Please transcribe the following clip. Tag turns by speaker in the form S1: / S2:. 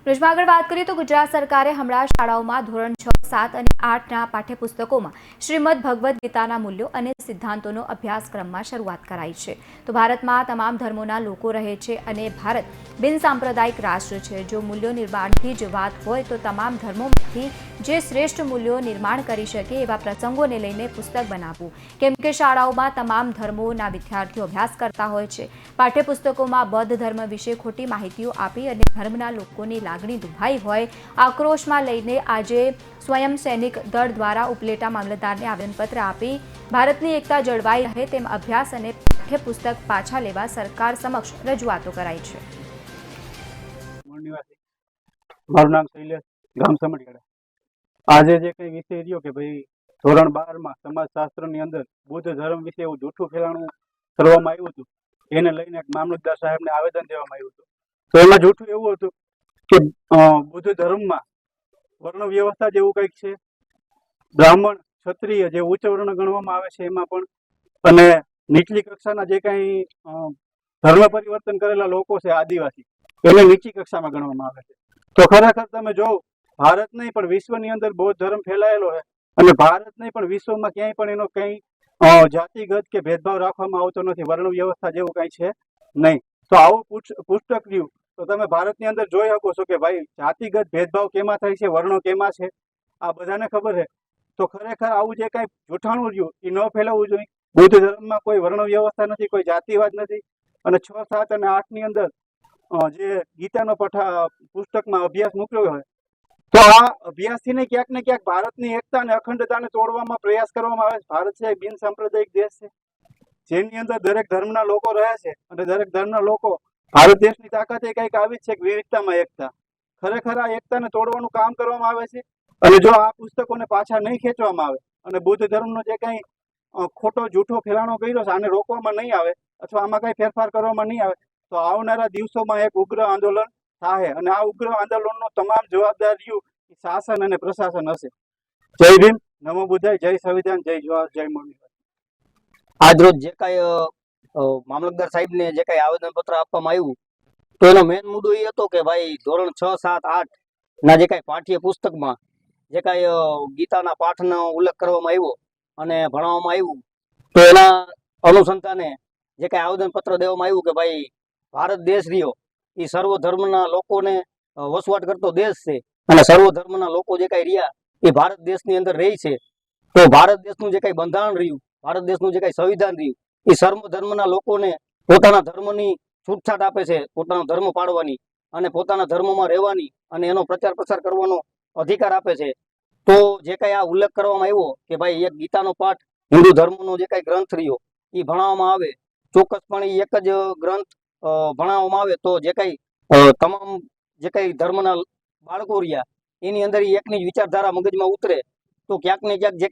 S1: ન્યૂઝમાં આગળ વાત કરીએ તો ગુજરાત સરકારે હમણાં શાળાઓમાં ધોરણ 6, 7 અને 8ના પાઠ્યપુસ્તકોમાં શ્રીમદ ભગવદ્ ગીતાના મૂલ્યો અને સિદ્ધાંતોનો અભ્યાસક્રમમાં શરૂઆત કરાઈ છે। તો ભારતમાં તમામ ધર્મોના લોકો રહે છે અને ભારત બિનસાંપ્રદાયિક રાષ્ટ્ર છે। જો મૂલ્યો નિર્માણથી જ વાત હોય તો તમામ ધર્મોમાંથી જે શ્રેષ્ઠ મૂલ્યો નિર્માણ કરી શકે એવા પ્રસંગોને લઈને પુસ્તક બનાવવું, કેમ કે શાળાઓમાં તમામ ધર્મોના વિદ્યાર્થીઓ અભ્યાસ કરતા હોય છે। પાઠ્યપુસ્તકોમાં બૌદ્ધ ધર્મ વિશે ખોટી માહિતીઓ આપી અને ધર્મના લોકોની લાગણી દુભાઈ હોય, આક્રોશમાં લઈને આજે સ્વયં સૈનિક દળ દ્વારા ઉપલેટા મામલતદારને આવેદનપત્ર આપી ભારતની એકતા જળવાઈ રહે તેમ અભ્યાસ અને પાઠ્યપુસ્તક પાછા લેવા સરકાર સમક્ષ રજૂઆતો કરાઈ છે।
S2: મારું નામ શૈલેષ, ગામ સમઢિયાળા। આજે જે કઈ વિષય રહ્યો કે ભાઈ ધોરણ 12માં સમાજશાસ્ત્રની અંદર બુદ્ધ ધર્મ વિશે એવું જૂઠું ફેલાણું કરવામાં આવ્યું હતું, એને લઈને એક મામલતદાર સાહેબને આવેદન દેવામાં આવ્યું હતું। તો એમાં જૂઠું એવું હતું કે બુદ્ધ ધર્મમાં વર્ણ વ્યવસ્થા જેવું કંઈક છે, બ્રાહ્મણ ક્ષત્રિય જે ઉચ્ચ વર્ણ ગણવામાં આવે છે એમાં પણ, અને નીચલી કક્ષાના જે કંઈ ધર્મ પરિવર્તન કરેલા લોકો છે આદિવાસી, એને નીચી કક્ષામાં ગણવામાં આવે છે। તો ખરેખર તમે જો ભારત નહીં પણ વિશ્વની અંદર બૌદ્ધ ધર્મ ફેલાયેલો છે, અને ભારત નહીં પણ વિશ્વમાં ક્યાંય પણ એનો કંઈ જાતિગત કે ભેદભાવ રાખવામાં આવતો નથી, વર્ણ વ્યવસ્થા જેવું કંઈ છે નહીં। તો આવું પુસ્તક રહ્યું તો તમે ભારતની અંદર જોઈ શકો છો કે ભાઈ જાતિગત ભેદભાવ કેમાં થાય છે, વર્ણો કેમાં છે, આ બધાને ખબર છે। તો ખરેખર આવું જે કાંઈ જૂઠાણું રહ્યું એ ન ફેલાવવું જોઈએ। બૌદ્ધ ધર્મમાં કોઈ વર્ણ વ્યવસ્થા નથી, કોઈ જાતિવાદ નથી, અને 6, 7 અને 8ની અંદર જે ગીતાનો પુસ્તકમાં અભ્યાસ મૂક્યો હોય, તો આ અભ્યાસથી ને ક્યાંક ભારતની એકતા અને અખંડતાને તોડવામાં પ્રયાસ કરવામાં આવે છે। ભારત છે બિન સાંપ્રદાયિક દેશ છે, જેની અંદર દરેક ધર્મના લોકો રહે છે, અને દરેક ધર્મના લોકો, ભારત દેશની તાકાત એ કંઈક આવી જ છે કે વિવિધતામાં એકતા। ખરેખર આ એકતાને તોડવાનું કામ કરવામાં આવે છે, અને જો આ પુસ્તકોને પાછા નહીં ખેંચવામાં આવે અને બુદ્ધ ધર્મનો જે કંઈ ખોટો જૂઠો ફેલાણો કર્યો છે આને રોકવામાં નહીં આવે, અથવા આમાં કંઈ ફેરફાર કરવામાં નહીં આવે, તો આવનારા દિવસોમાં એક ઉગ્ર આંદોલન થાય, અને આ ઉગ્ર આંદોલનનો તમામ જવાબદારીઓ શાસન અને પ્રશાસન હશે। જય ભીમ, નમો બુદ્ધાય, જય સંવિધાન, જય જવાહર, જય મૌની।
S3: આજરોજ જે કાંઈ મામલતદાર સાહેબને જે કાંઈ આવેદનપત્ર આપવામાં આવ્યું, તો એનો મેઇન મુદ્દો એ હતો કે ભાઈ ધોરણ 6, 7, 8 ના જે કાંઈ પાઠ્ય પુસ્તકમાં જે કાંઈ ગીતાના પાઠનો ઉલ્લેખ કરવામાં આવ્યો અને ભણાવવામાં આવ્યું, તો એના અનુસંધાને જે કાંઈ આવેદનપત્ર દેવામાં આવ્યું કે ભાઈ ભારત દેશ રહ્યો એ સર્વ ધર્મના લોકોને વસવાટ કરતો દેશ છે, અને સર્વ ધર્મના લોકો જે કાંઈ રહ્યા એ ભારત દેશની અંદર રહે છે। તો ભારત દેશનું જે કાંઈ બંધારણ રહ્યું, ભારત દેશનું જે કાંઈ સંવિધાન રહ્યું, એ સર્વ ધર્મના લોકોને પોતાના ધર્મની છૂટછાટ આપે છે, પોતાનો ધર્મ પાળવાની અને પોતાના ધર્મમાં રહેવાની અને એનો પ્રચાર પ્રસાર કરવાનો અધિકાર આપે છે। તો જે કાંઈ આ ઉલ્લેખ કરવામાં આવ્યો કે ભાઈ એક ગીતાનો પાઠ હિન્દુ ધર્મનો જે કાંઈ ગ્રંથ રહ્યો એ ભણાવવામાં આવે, ચોક્કસપણે એક જ ગ્રંથ ભણાવવામાં આવે, તો જે કાંઈ તમામ જે કાંઈ ધર્મના બાળકો રહ્યા એની અંદર એકની જ વિચારધારા મગજમાં ઉતરે, તો ક્યાંક ને ક્યાંક જે